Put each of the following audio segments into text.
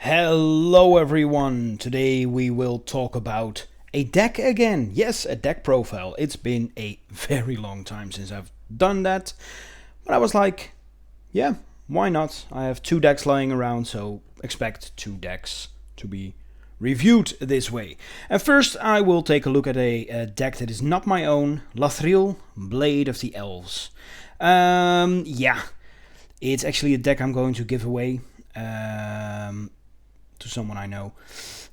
Hello everyone, today we will talk about a deck again. Yes, a deck profile. It's been a very long time since I've done that, but I was like, yeah, why not? I have two decks lying around, so expect two decks to be reviewed this way. And first I will take a look at a deck that is not my own, Lathril, Blade of the Elves. Yeah, it's actually a deck I'm going to give away. To someone I know.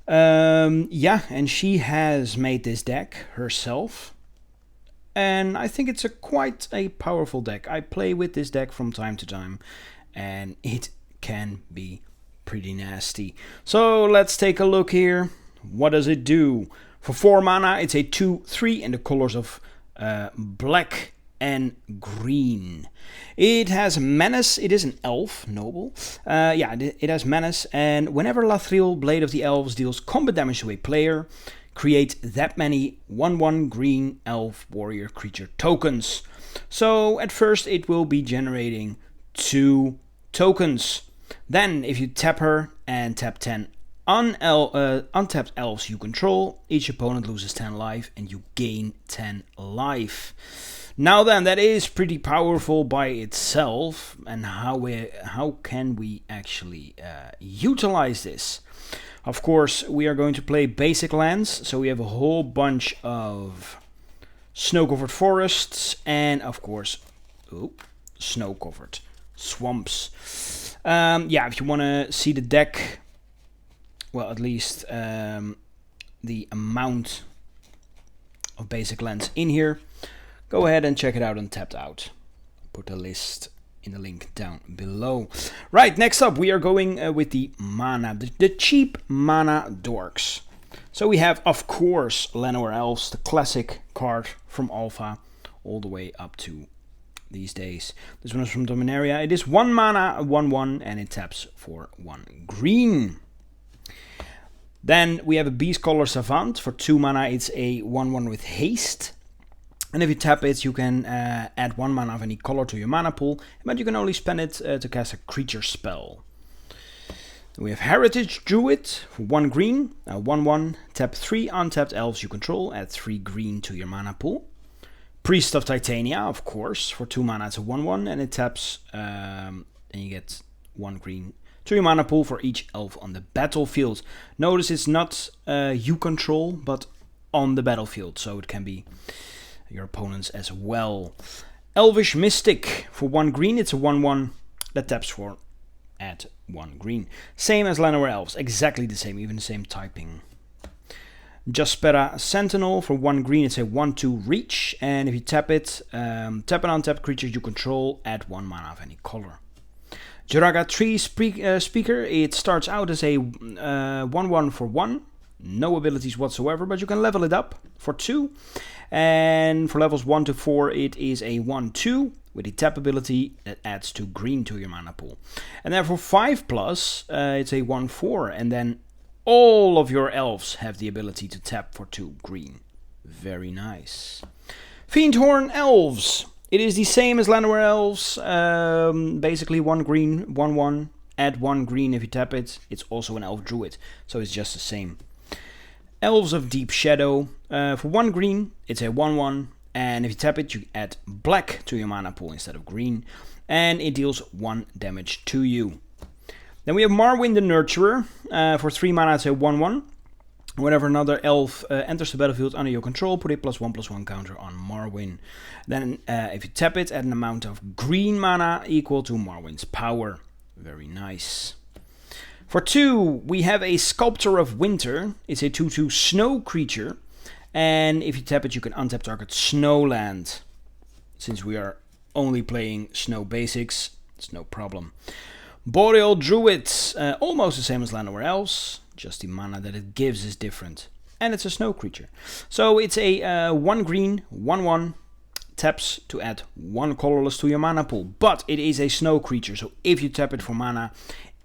Yeah, and she has made this deck herself. And I think it's quite a powerful deck. I play with this deck from time to time, and it can be pretty nasty. So let's take a look here. What does it do? For 4 mana, it's a 2/3 in the colors of black and green. It has Menace. It is an elf, noble. Yeah, it has Menace, and whenever Lathril, Blade of the Elves, deals combat damage to a player, create that many 1/1 green elf warrior creature tokens. So at first it will be generating 2 tokens. Then if you tap her and tap 10 untapped elves you control, each opponent loses 10 life and you gain 10 life. Now then, that is pretty powerful by itself, and how can we actually utilize this? Of course, we are going to play basic lands, so we have a whole bunch of snow-covered forests, and of course, snow-covered swamps. Yeah, if you want to see the deck, well, at least the amount of basic lands in here, go ahead and check it out on Tapped Out. Put the list in the link down below. Right, next up we are going with the mana, the cheap mana dorks. So we have, of course, Llanowar Elves, the classic card from Alpha, all the way up to these days. This one is from Dominaria. It is 1 mana, 1/1, and it taps for 1 green. Then we have a Beastmaster Savant. For 2 mana, it's a 1/1 with haste. And if you tap it, you can add 1 mana of any color to your mana pool, but you can only spend it to cast a creature spell. Then we have Heritage Druid for 1 green, 1/1, tap 3 untapped elves you control, add 3 green to your mana pool. Priest of Titania, of course, for 2 mana it's a 1/1, and it taps, and you get 1 green to your mana pool for each elf on the battlefield. Notice it's not you control, but on the battlefield, so it can be your opponents as well. Elvish Mystic for 1 green, it's a 1/1 that taps for add 1 green. Same as Llanowar Elves, exactly the same, even the same typing. Jaspera Sentinel for 1 green, it's a 1/2 reach, and if you tap it, tap an untapped creature you control, add 1 mana of any color. Jaraga Speaker, it starts out as a 1/1 for 1. No abilities whatsoever, but you can level it up for 2. And for levels 1 to 4, it is a 1/2 with a tap ability that adds 2 green to your mana pool. And then for 5+, it's a 1/4, and then all of your elves have the ability to tap for 2 green. Very nice. Fiendhorn Elves. It is the same as Llanowar Elves, basically 1 green, 1/1, add 1 green if you tap it. It's also an elf druid, so it's just the same. Elves of Deep Shadow, for 1 green, it's a 1/1, and if you tap it, you add black to your mana pool instead of green, and it deals 1 damage to you. Then we have Marwyn the Nurturer, for 3 mana, it's a 1/1. Whenever another elf enters the battlefield under your control, put a +1/+1 counter on Marwyn. Then if you tap it, add an amount of green mana equal to Marwyn's power. Very nice. For 2, we have a Sculptor of Winter. It's a 2/2 snow creature, and if you tap it, you can untap target snowland. Since we are only playing snow basics, it's no problem. Boreal Druids, almost the same as Llanowar Elves, just the mana that it gives is different. And it's a snow creature. So it's a 1 green, 1/1, taps to add 1 colorless to your mana pool. But it is a snow creature, so if you tap it for mana,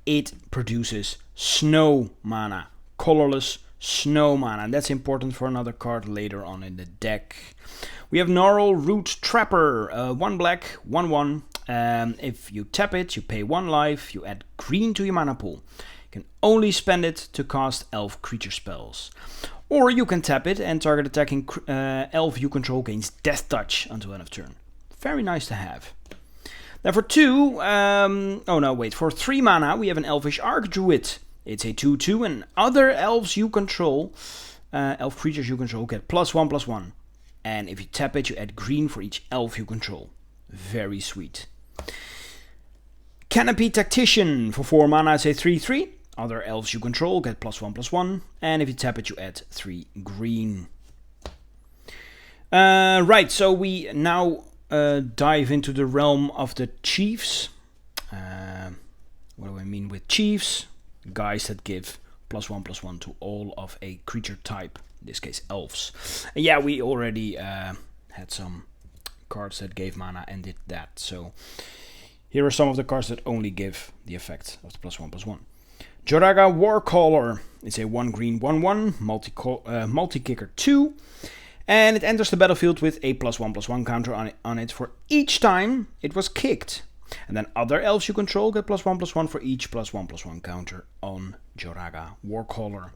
it produces snow mana, colorless snow mana. And that's important for another card later on in the deck. We have Gnarl Root Trapper, 1 black, 1/1. If you tap it, you pay 1 life, you add green to your mana pool. You can only spend it to cast elf creature spells. Or you can tap it and target attacking elf you control gains Death Touch until end of turn. Very nice to have. Now for 3 mana we have an Elvish Archdruid. It's a 2/2 and other elves you control, elf creatures you control get +1/+1. And if you tap it, you add green for each elf you control. Very sweet. Canopy Tactician. For 4 mana it's a 3/3. Other elves you control get +1/+1. And if you tap it, you add 3 green. Right, so we now dive into the realm of the chiefs. What do I mean with chiefs? Guys that give +1/+1 to all of a creature type. In this case, elves. And yeah, we already had some cards that gave mana and did that. So here are some of the cards that only give the effect of the +1/+1. Jaraga Warcaller. It's a 1 green 1/1 multi-kicker 2. And it enters the battlefield with a +1/+1 counter on it for each time it was kicked. And then other elves you control get +1/+1 for each +1/+1 counter on Jaraga Warcaller.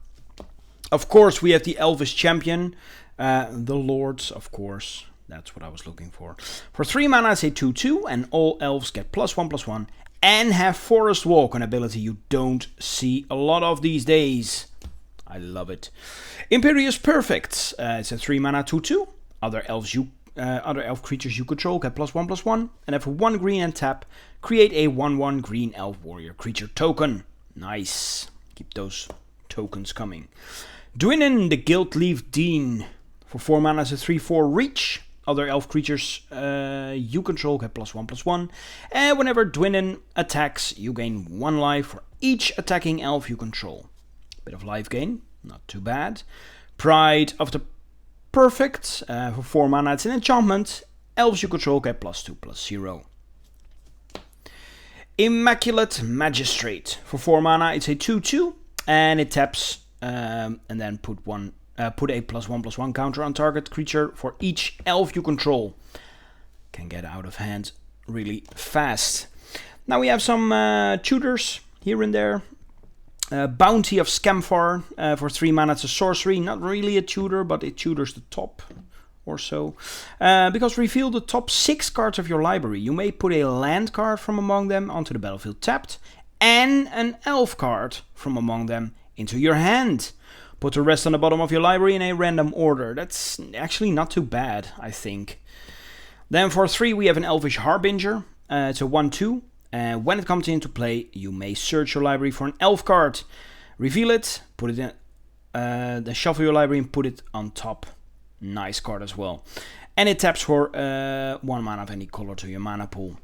Of course, we have the Elvish Champion, the Lords, of course. That's what I was looking for. For 3 mana, it's a 2/2, and all elves get +1/+1 and have Forest Walk, an ability you don't see a lot of these days. I love it. Imperious Perfect. It's a 3 mana 2/2. Other elf creatures you control get +1/+1, and have 1 green and tap. Create a 1/1 green elf warrior creature token. Nice. Keep those tokens coming. Dwinnen, the Guildleaf Dean. For 4 mana, it's a 3/4 reach. Other elf creatures you control get +1/+1. And whenever Dwinnen attacks, you gain 1 life for each attacking elf you control. Bit of life gain, not too bad. Pride of the Perfect. For 4 mana, it's an enchantment. Elves you control get +2/+0. Immaculate Magistrate. For 4 mana, it's a 2/2. And it taps and then put a +1/+1 counter on target creature for each elf you control. Can get out of hand really fast. Now we have some tutors here and there. Bounty of Scamfar. For 3 mana it's a sorcery. Not really a tutor, but it tutors the top or so. Because reveal the top 6 cards of your library. You may put a land card from among them onto the battlefield tapped, and an elf card from among them into your hand. Put the rest on the bottom of your library in a random order. That's actually not too bad, I think. Then for 3 we have an Elvish Harbinger. It's a 1/2. When it comes into play, you may search your library for an elf card. Reveal it, put it in, then shuffle your library and put it on top. Nice card as well. And it taps for 1 mana of any color to your mana pool.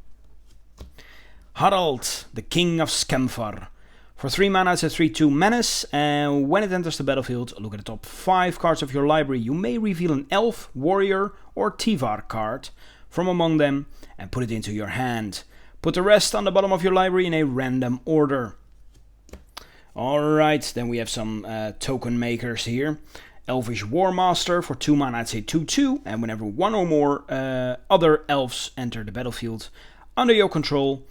Harald, the King of Scamfar. For 3 mana, it's a 3/2 menace, and when it enters the battlefield, look at the top 5 cards of your library. You may reveal an elf, warrior, or Tivar card from among them and put it into your hand. Put the rest on the bottom of your library in a random order. Alright, then we have some token makers here. Elvish Warmaster. For 2 mana, it's a 2/2, and whenever 1 or more other elves enter the battlefield under your control,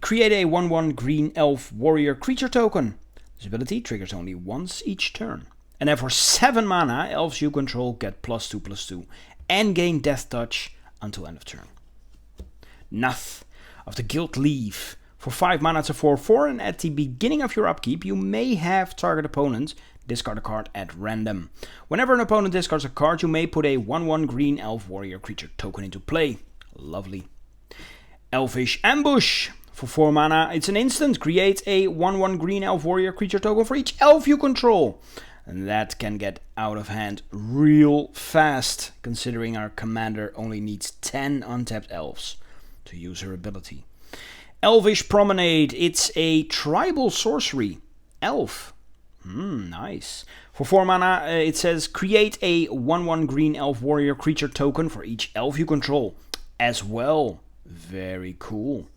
create a 1/1 green elf warrior creature token. This ability triggers only once each turn. And then for 7 mana, elves you control get +2/+2 and gain Death Touch until end of turn. Nath of the Guildleaf. For 5 mana, it's a 4/4, and at the beginning of your upkeep, you may have target opponent discard a card at random. Whenever an opponent discards a card, you may put a 1/1 green elf warrior creature token into play. Lovely. Elvish Ambush. For 4 mana, it's an instant. Create a 1/1 green elf warrior creature token for each elf you control. And that can get out of hand real fast, considering our commander only needs 10 untapped elves to use her ability. Elvish Promenade. It's a tribal sorcery. Elf. Nice. For 4 mana, it says create a 1/1 green elf warrior creature token for each elf you control as well. Very cool.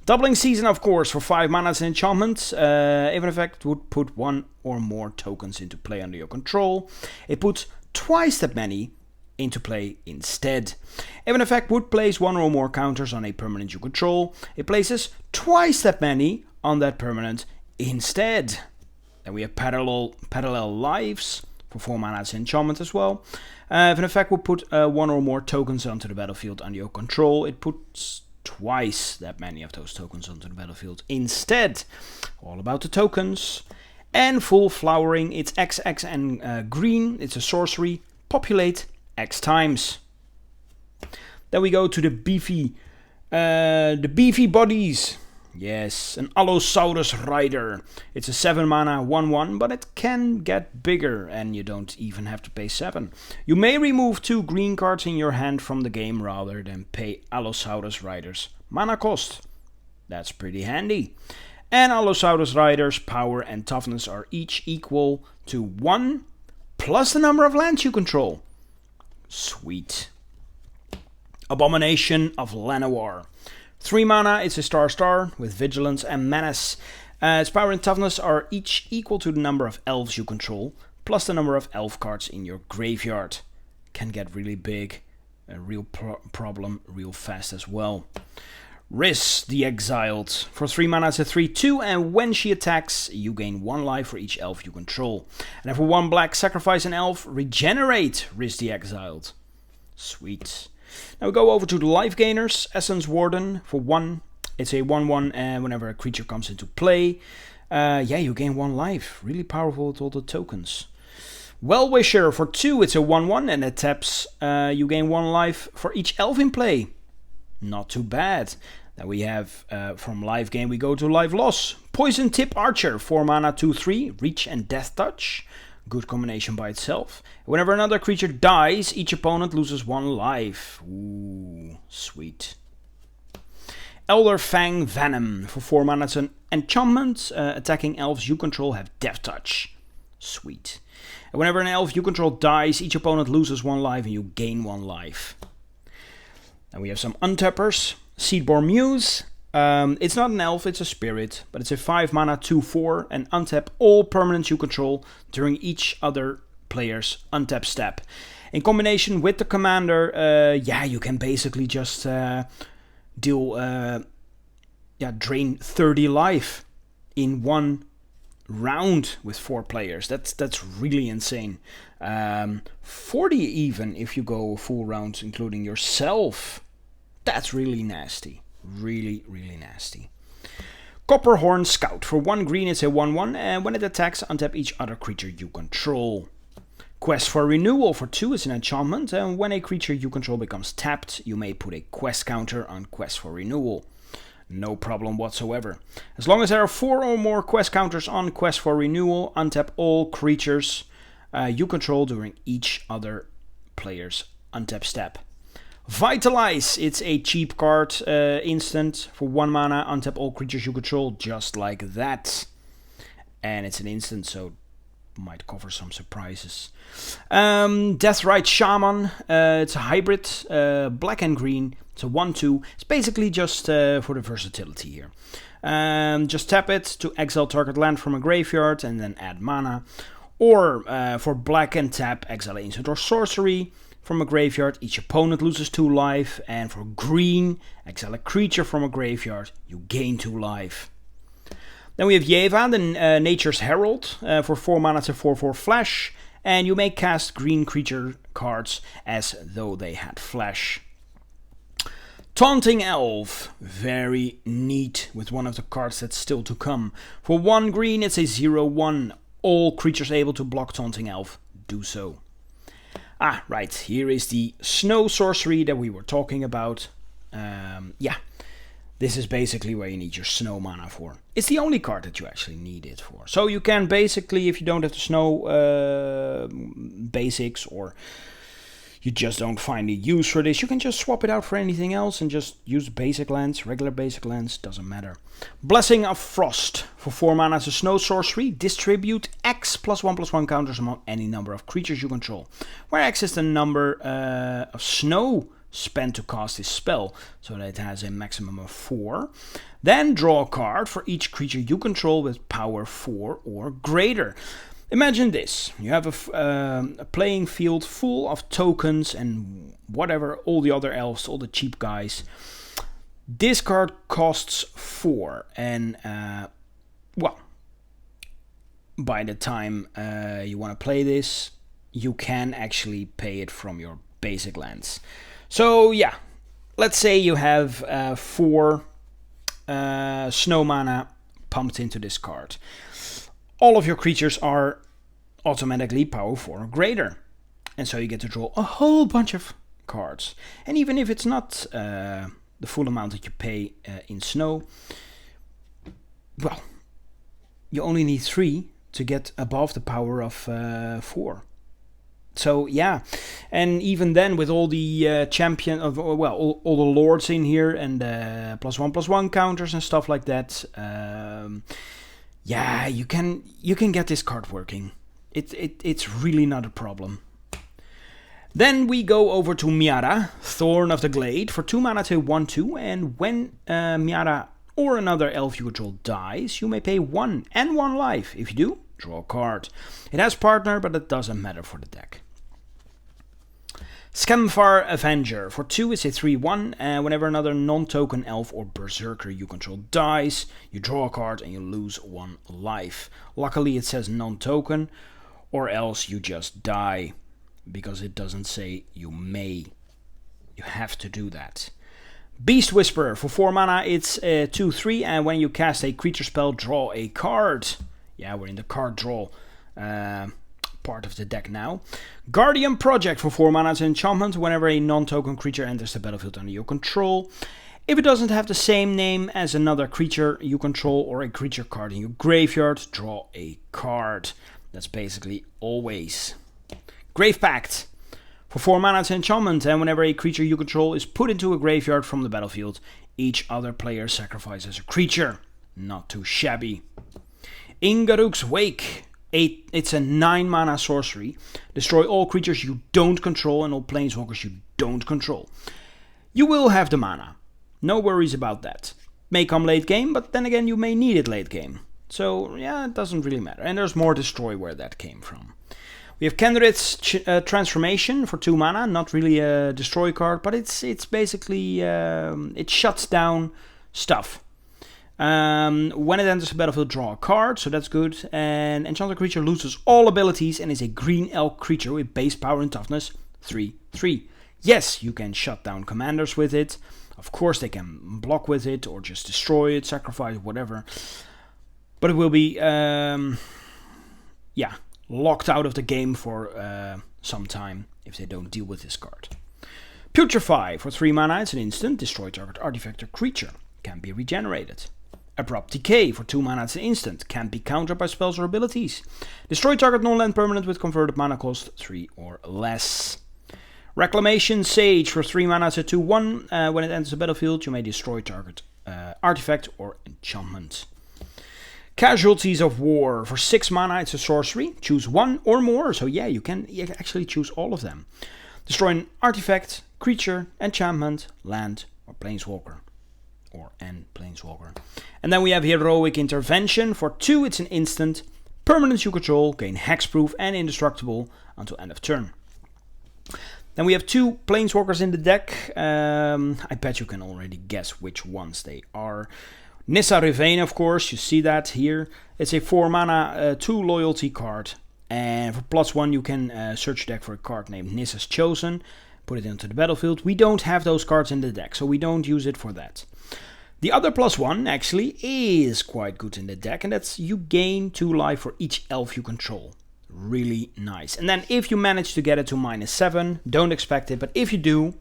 Doubling Season, of course. For 5 mana, it's an enchantment. If an effect would put 1 or more tokens into play under your control, it puts twice that many into play instead. If an effect would place 1 or more counters on a permanent you control, it places twice that many on that permanent instead. Then we have Parallel Lives. For 4 mana, it's enchantment as well. If an effect would put 1 or more tokens onto the battlefield under your control, it puts twice that many of those tokens onto the battlefield instead. All about the tokens. And Full Flowering, it's XX and green. It's a sorcery. Populate X times. Then we go to the beefy bodies. Yes, an Allosaurus Rider. It's a 7 mana 1/1, but it can get bigger and you don't even have to pay 7. You may remove 2 green cards in your hand from the game rather than pay Allosaurus Rider's mana cost. That's pretty handy. And Allosaurus Rider's power and toughness are each equal to 1 plus the number of lands you control. Sweet. Abomination of Llanowar. 3 mana, it's a star with vigilance and menace. Its power and toughness are each equal to the number of elves you control, plus the number of elf cards in your graveyard. Can get really big, a real problem real fast as well. Riss the Exiled. For 3 mana, it's a 3/2, and when she attacks, you gain 1 life for each elf you control. And then for 1 black, sacrifice an elf, regenerate Riss the Exiled. Sweet. Now we go over to the life gainers. Essence Warden for 1. It's a 1/1 and whenever a creature comes into play, you gain 1 life. Really powerful with all the tokens. Well-Wisher for 2. It's a 1/1 and it taps. You gain 1 life for each elf in play. Not too bad. Then we have from life gain we go to life loss. Poison Tip Archer, 4 mana 2/3, reach and death touch. Good combination by itself. Whenever another creature dies, each opponent loses 1 life. Ooh, sweet. Elder Fang Venom. For 4 mana, it's an enchantment. Attacking elves you control have death touch. Sweet. And whenever an elf you control dies, each opponent loses 1 life and you gain 1 life. And we have some untappers. Seedborn Muse. It's not an elf, it's a spirit, but it's a 5 mana 2/4 and untap all permanents you control during each other player's untap step. In combination with the commander, you can basically just drain 30 life in 1 round with 4 players. That's really insane. 40 even if you go full rounds including yourself. That's really nasty. Really, really nasty. Copperhorn Scout. For 1 green, it's a 1/1, and when it attacks, untap each other creature you control. Quest for Renewal. For 2, it's an enchantment, and when a creature you control becomes tapped, you may put a quest counter on Quest for Renewal. No problem whatsoever. As long as there are 4 or more quest counters on Quest for Renewal, untap all creatures you control during each other player's untap step. Vitalize, it's a cheap card instant for 1 mana, untap all creatures you control, just like that. And it's an instant, so might cover some surprises. Deathrite Shaman, it's a hybrid, black and green, it's a 1/2. It's basically just for the versatility here. Just tap it to exile target land from a graveyard and then add mana. Or for black and tap, exile instant or sorcery. From a graveyard, each opponent loses 2 life, and for green, exile a creature from a graveyard, you gain 2 life. Then we have Yeva, the Nature's Herald. For 4 mana, it's a 4/4 flash, and you may cast green creature cards as though they had flash. Taunting Elf, very neat with one of the cards that's still to come. For 1 green, it's a 0/1. All creatures able to block Taunting Elf do so. Right, here is the snow sorcery that we were talking about. This is basically where you need your snow mana for. It's the only card that you actually need it for. So you can basically, if you don't have the snow basics, or you just don't find a use for this, you can just swap it out for anything else and just use basic lands, regular basic lands, doesn't matter. Blessing of Frost. For 4 mana, it's a snow sorcery. Distribute X +1/+1 counters among any number of creatures you control, where X is the number of snow spent to cast this spell, so that it has a maximum of 4. Then draw a card for each creature you control with power 4 or greater. Imagine this, you have a playing field full of tokens and whatever, all the other elves, all the cheap guys. This card costs 4, and well, by the time you want to play this, you can actually pay it from your basic lands. So yeah, let's say you have 4 snow mana pumped into this card. All of your creatures are automatically power 4 or greater, and so you get to draw a whole bunch of cards. And even if it's not the full amount that you pay in snow, well, you only need 3 to get above the power of 4. So yeah, and even then with all the champion of all the lords in here and +1/+1 counters and stuff like that, yeah, you can get this card working. It's really not a problem. Then we go over to Miara, Thorn of the Glade, for 2 mana to 1/2, and when Miara or another elf you control dies, you may pay 1 and 1 life. If you do, draw a card. It has partner, but it doesn't matter for the deck. Scamfar Avenger, for 2 it's a 3/1, and whenever another non-token elf or berserker you control dies, you draw a card and you lose 1 life. Luckily it says non-token, or else you just die, because it doesn't say you may. You have to do that. Beast Whisperer, for 4 mana it's 2/3, and when you cast a creature spell, draw a card. Yeah, we're in the card draw part of the deck now. Guardian Project, for 4 mana, it's an enchantment. Whenever a non-token creature enters the battlefield under your control, if it doesn't have the same name as another creature you control or a creature card in your graveyard, draw a card. That's basically always. Grave Pact, for 4 mana, it's an enchantment, and whenever a creature you control is put into a graveyard from the battlefield, each other player sacrifices a creature. Not too shabby. Ingaruk's Wake, it's a 9 mana sorcery. Destroy all creatures you don't control and all planeswalkers you don't control. You will have the mana. No worries about that. May come late game, but then again you may need it late game. So yeah, it doesn't really matter. And there's more Destroy where that came from. We have Kenrit's Transformation for 2 mana. Not really a Destroy card, but it's basically, it shuts down stuff. When it enters the battlefield, draw a card, so that's good. And enchanted creature loses all abilities and is a green elk creature with base power and toughness 3/3. Yes, you can shut down commanders with it. Of course, they can block with it or just destroy it, sacrifice, whatever. But it will be, yeah, locked out of the game for some time if they don't deal with this card. Putrefy, for 3 mana, it's an instant. Destroy target artifact or creature. Can be regenerated. Abrupt Decay, for 2 mana, it's an instant. Can't be countered by spells or abilities. Destroy target non-land permanent with converted mana cost 3 or less. Reclamation Sage, for 3 mana, it's a 2/1. When it enters the battlefield, you may destroy target artifact or enchantment. Casualties of War, for 6 mana, it's a sorcery. Choose 1 or more, so yeah, you can actually choose all of them. Destroy an artifact, creature, enchantment, land, or planeswalker. Or an planeswalker. And then we have Heroic Intervention. For 2, it's an instant. Permanents you control gain hexproof and indestructible until end of turn. Then we have 2 planeswalkers in the deck. I bet you can already guess which ones they are. Nissa Revane, of course, you see that here. It's a 4 mana 2 loyalty card. And for +1 you can search your deck for a card named Nissa's Chosen. Put it into the battlefield. We don't have those cards in the deck, so we don't use it for that. The other +1 actually is quite good in the deck, and that's you gain 2 life for each elf you control. Really nice. And then if you manage to get it to -7, don't expect it, but if you do,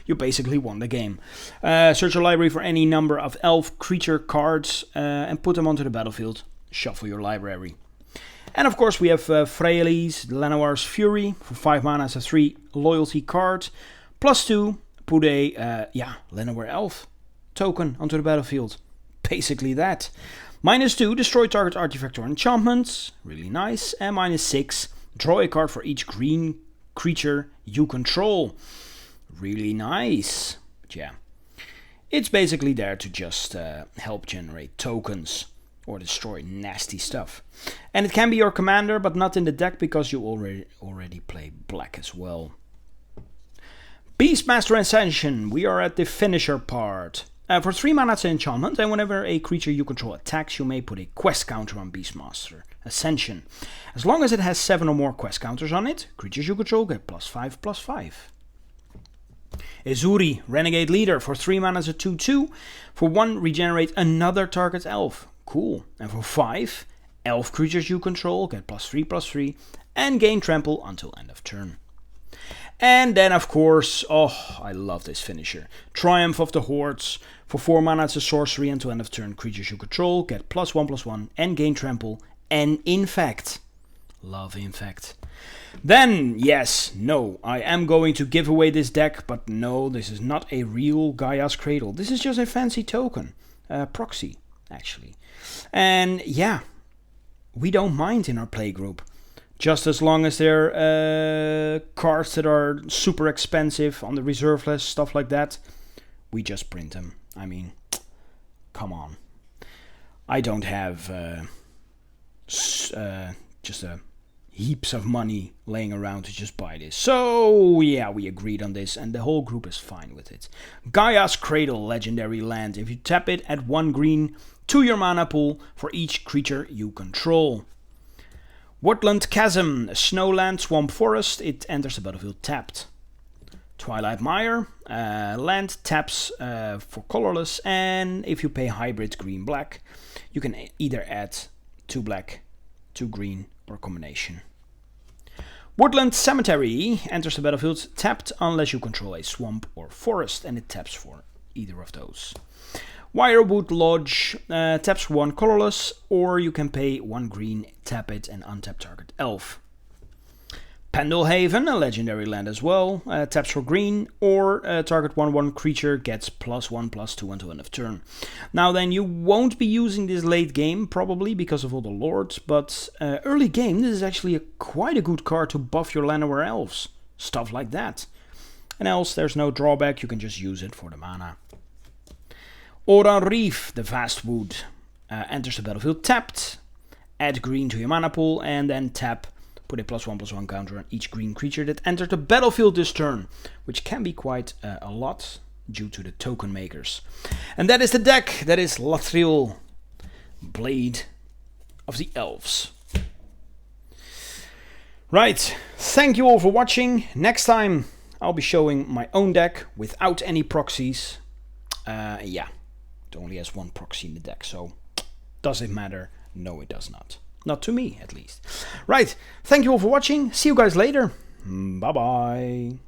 you basically won the game. Search your library for any number of elf creature cards and put them onto the battlefield. Shuffle your library. And of course we have Freyalise, Lenoir's Fury, for 5 mana as a 3 loyalty card. +2, put a Lenoir elf token onto the battlefield. Basically that. -2, destroy target artifact or enchantment. Really nice. And -6, draw a card for each green creature you control. Really nice. But yeah, it's basically there to just help generate tokens or destroy nasty stuff. And it can be your commander, but not in the deck because you already play black as well. Beastmaster Ascension, we are at the finisher part. For 3 mana it's an enchantment, and whenever a creature you control attacks, you may put a quest counter on Beastmaster Ascension. As long as it has 7 or more quest counters on it, creatures you control get +5/+5. Ezuri, Renegade Leader. For 3 mana is a 2/2. For 1, regenerate another target elf. Cool. And for 5, elf creatures you control get +3/+3 and gain trample until end of turn. And then, of course, oh, I love this finisher. Triumph of the Hordes. For 4 mana, it's a sorcery until end of turn. Creatures you control get +1/+1 and gain trample and infect. Love infect. Then, yes, no, I am going to give away this deck, but no, this is not a real Gaia's Cradle. This is just a fancy token. Proxy, actually. And yeah, we don't mind in our playgroup. Just as long as they're cards that are super expensive on the reserve list, stuff like that, we just print them. I mean, come on. I don't have just heaps of money laying around to just buy this. So yeah, we agreed on this and the whole group is fine with it. Gaia's Cradle, legendary land. If you tap it, add 1 green to your mana pool for each creature you control. Woodland Chasm, a snowland, swamp, forest. It enters the battlefield tapped. Twilight Mire, land taps for colorless, and if you pay hybrid green-black, you can either add 2 black, 2 green, or a combination. Woodland Cemetery enters the battlefield tapped unless you control a swamp or forest, and it taps for either of those. Wirewood Lodge taps 1 colorless, or you can pay 1 green, tap it, and untap target elf. Pendelhaven, a legendary land as well, taps for green, or target 1/1 creature gets +1/+2 until end of turn. Now then, you won't be using this late game, probably because of all the lords, but early game, this is actually quite a good card to buff your Llanowar elves. Stuff like that. And else, there's no drawback, you can just use it for the mana. Oran Reef, the Vast Wood, enters the battlefield tapped. Add green to your mana pool, and then tap. Put a +1/+1 counter on each green creature that enters the battlefield this turn, which can be quite a lot due to the token makers. And that is the deck. That is Lathril, Blade of the Elves. Right, thank you all for watching. Next time I'll be showing my own deck without any proxies. Yeah, it only has 1 proxy in the deck, so does it matter? No, it does not. Not to me, at least. Right, thank you all for watching. See you guys later. Bye-bye.